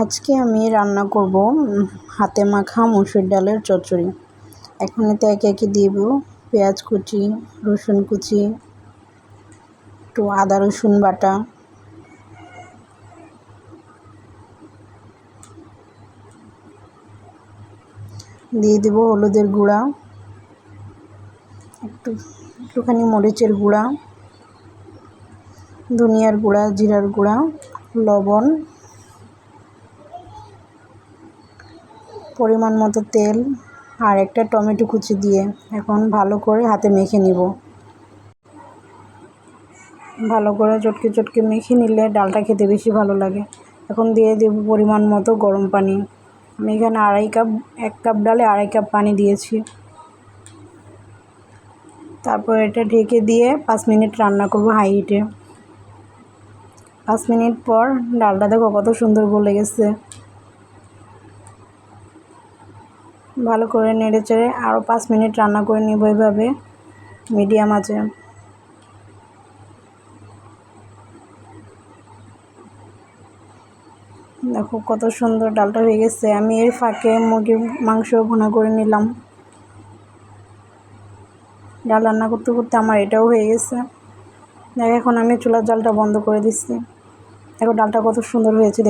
আজকে আমি রান্না করব হাতে মাখা মসুর ডালের চচ্চড়ি। এখন এতে একে একে দিব পেঁয়াজ কুচি, রসুন কুচি, একটু আদা রসুন বাটা, দিয়ে দেব হলুদের গুঁড়া, একটুখানি মরিচের গুঁড়া, ধনিয়ার গুঁড়া, জিরার গুঁড়া, লবণ, পরিমাণ মতো তেল আর একটা টমেটো কুচি দিয়ে এখন ভালো করে হাতে মেখে নিব। ভালো করে চটকে চটকে মেখে নিলে ডালটা খেতে বেশি ভালো লাগে। এখন দিয়ে দেব পরিমাণ মতো গরম পানি। আমি এখানে 1 কাপ ডালে 2.5 কাপ পানি দিয়েছি। তারপর এটা ঢেকে দিয়ে 5 মিনিট রান্না করব হাই হিটে। 5 মিনিট পর ডালটা দেখো কত সুন্দর গলে গেছে। ভালো করে নেড়ে চেড়ে আরও 5 মিনিট রান্না করে নেব এভাবে মিডিয়াম আঁচে। দেখো কত সুন্দর ডালটা হয়ে গেছে। আমি এর ফাঁকে মুরগির মাংস ভুনা করে নিলাম। ডাল রান্না করতে করতে আমার এটাও হয়ে গেছে। দেখো এখন আমি চুলার জালটা বন্ধ করে দিচ্ছি। দেখো ডালটা কত সুন্দর হয়েছে।